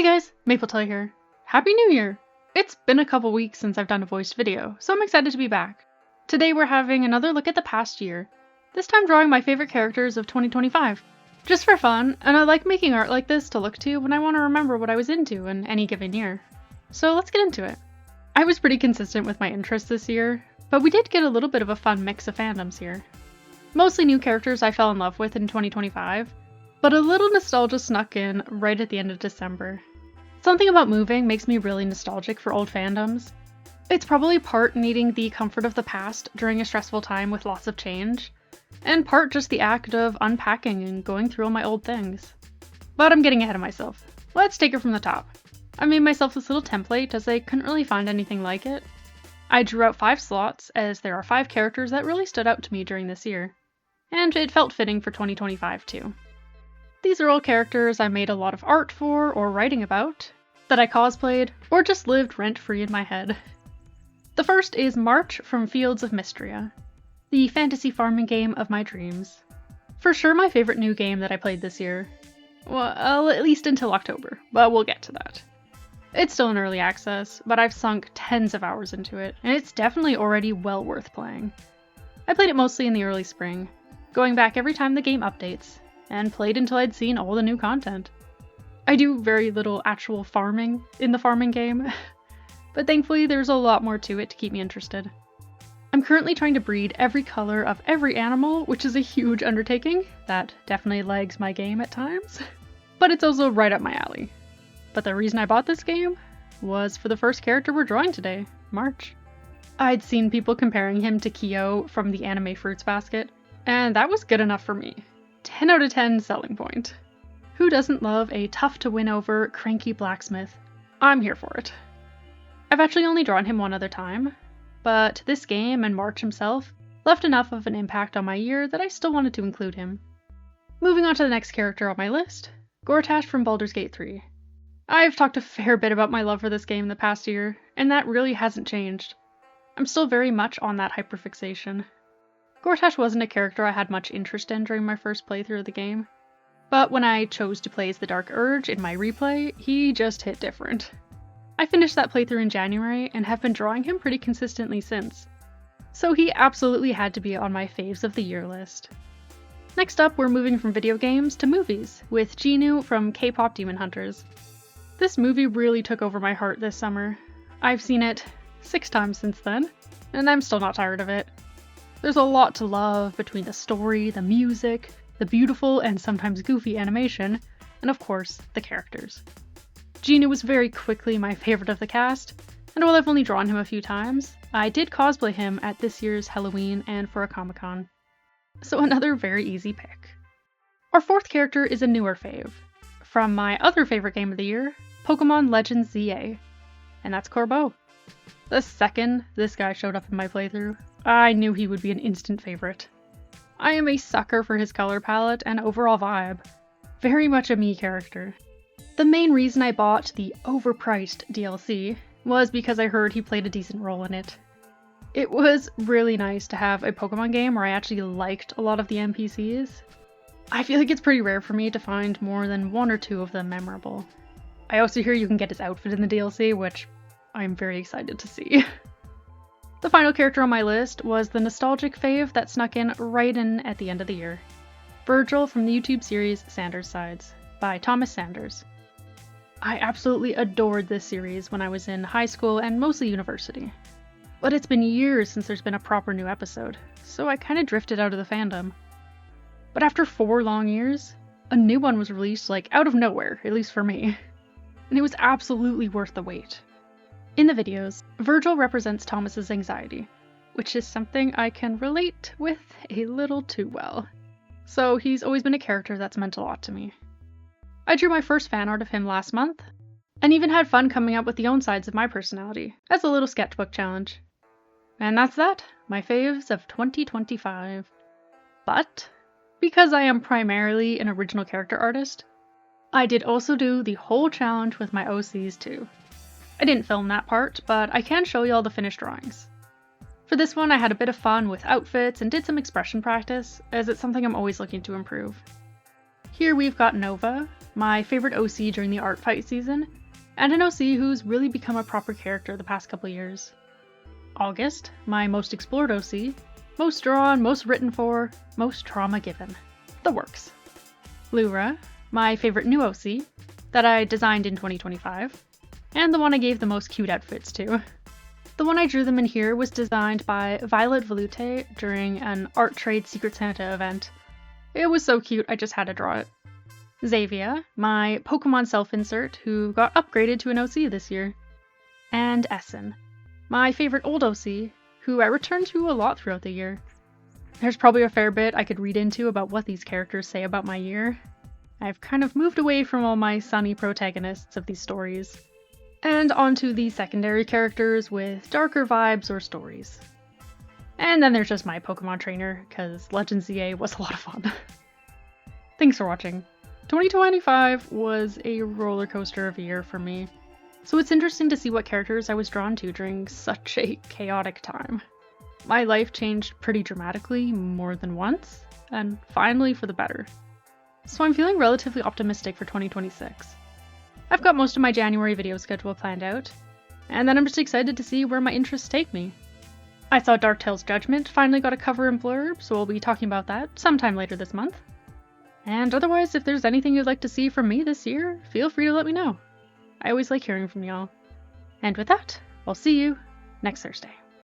Hey guys, Mapletail here. Happy New Year! It's been a couple weeks since I've done a voiced video, so I'm excited to be back. Today we're having another look at the past year, this time drawing my favorite characters of 2025. Just for fun, and I like making art like this to look to when I want to remember what I was into in any given year. So let's get into it. I was pretty consistent with my interests this year, but we did get a little bit of a fun mix of fandoms here. Mostly new characters I fell in love with in 2025, but a little nostalgia snuck in right at the end of December. Something about moving makes me really nostalgic for old fandoms. It's probably part needing the comfort of the past during a stressful time with lots of change, and part just the act of unpacking and going through all my old things. But I'm getting ahead of myself. Let's take it from the top. I made myself this little template as I couldn't really find anything like it. I drew out 5 slots as there are 5 characters that really stood out to me during this year, and it felt fitting for 2025 too. These are all characters I made a lot of art for or writing about, that I cosplayed, or just lived rent-free in my head. The first is March from Fields of Mystria, the fantasy farming game of my dreams. For sure my favorite new game that I played this year. Well, at least until October, but we'll get to that. It's still in early access, but I've sunk tens of hours into it, and it's definitely already well worth playing. I played it mostly in the early spring, going back every time the game updates, and played until I'd seen all the new content. I do very little actual farming in the farming game, but thankfully there's a lot more to it to keep me interested. I'm currently trying to breed every color of every animal, which is a huge undertaking that definitely lags my game at times, but it's also right up my alley. But the reason I bought this game was for the first character we're drawing today, March. I'd seen people comparing him to Kyo from the anime Fruits Basket, and that was good enough for me. 10 out of 10 selling point. Who doesn't love a tough to win over, cranky blacksmith? I'm here for it. I've actually only drawn him one other time, but this game and March himself left enough of an impact on my year that I still wanted to include him. Moving on to the next character on my list, Gortash from Baldur's Gate 3. I've talked a fair bit about my love for this game the past year, and that really hasn't changed. I'm still very much on that hyperfixation. Gortash wasn't a character I had much interest in during my first playthrough of the game, but when I chose to play as the Dark Urge in my replay, he just hit different. I finished that playthrough in January and have been drawing him pretty consistently since, so he absolutely had to be on my faves of the year list. Next up, we're moving from video games to movies, with Jinnu from K-pop Demon Hunters. This movie really took over my heart this summer. I've seen it 6 times since then, and I'm still not tired of it. There's a lot to love between the story, the music, the beautiful and sometimes goofy animation, and of course, the characters. Jinnu was very quickly my favorite of the cast, and while I've only drawn him a few times, I did cosplay him at this year's Halloween and for a Comic-Con. So another very easy pick. Our 4th character is a newer fave, from my other favorite game of the year, Pokemon Legends ZA, and that's Corbeau. The second this guy showed up in my playthrough, I knew he would be an instant favorite. I am a sucker for his color palette and overall vibe. Very much a me character. The main reason I bought the overpriced DLC was because I heard he played a decent role in it. It was really nice to have a Pokemon game where I actually liked a lot of the NPCs. I feel like it's pretty rare for me to find more than 1 or 2 of them memorable. I also hear you can get his outfit in the DLC, which I'm very excited to see. The final character on my list was the nostalgic fave that snuck in right in at the end of the year. Virgil from the YouTube series Sanders Sides, by Thomas Sanders. I absolutely adored this series when I was in high school and mostly university. But it's been years since there's been a proper new episode, so I kinda drifted out of the fandom. But after 4 long years, a new one was released out of nowhere, at least for me. And it was absolutely worth the wait. In the videos, Virgil represents Thomas's anxiety, which is something I can relate with a little too well. So he's always been a character that's meant a lot to me. I drew my first fan art of him last month, and even had fun coming up with the own sides of my personality as a little sketchbook challenge. And that's that, my faves of 2025. But, because I am primarily an original character artist, I did also do the whole challenge with my OCs too. I didn't film that part, but I can show you all the finished drawings. For this one I had a bit of fun with outfits and did some expression practice, as it's something I'm always looking to improve. Here we've got Nova, my favorite OC during the art fight season, and an OC who's really become a proper character the past couple years. August, my most explored OC, most drawn, most written for, most trauma given. The works. Lura, my favorite new OC, that I designed in 2025, and the one I gave the most cute outfits to. The one I drew them in here was designed by Violet Volute during an Art Trade Secret Santa event. It was so cute, I just had to draw it. Xavia, my Pokemon self-insert who got upgraded to an OC this year. And Essen, my favorite old OC, who I returned to a lot throughout the year. There's probably a fair bit I could read into about what these characters say about my year. I've kind of moved away from all my sunny protagonists of these stories, and onto the secondary characters with darker vibes or stories. And then there's just my Pokemon trainer, because Legends ZA was a lot of fun. Thanks for watching. 2025 was a roller coaster of a year for me, so it's interesting to see what characters I was drawn to during such a chaotic time. My life changed pretty dramatically more than once, and finally for the better. So I'm feeling relatively optimistic for 2026. I've got most of my January video schedule planned out, and then I'm just excited to see where my interests take me. I saw Darktail's Judgment finally got a cover and blurb, so we'll be talking about that sometime later this month. And otherwise, if there's anything you'd like to see from me this year, feel free to let me know. I always like hearing from y'all. And with that, I'll see you next Thursday.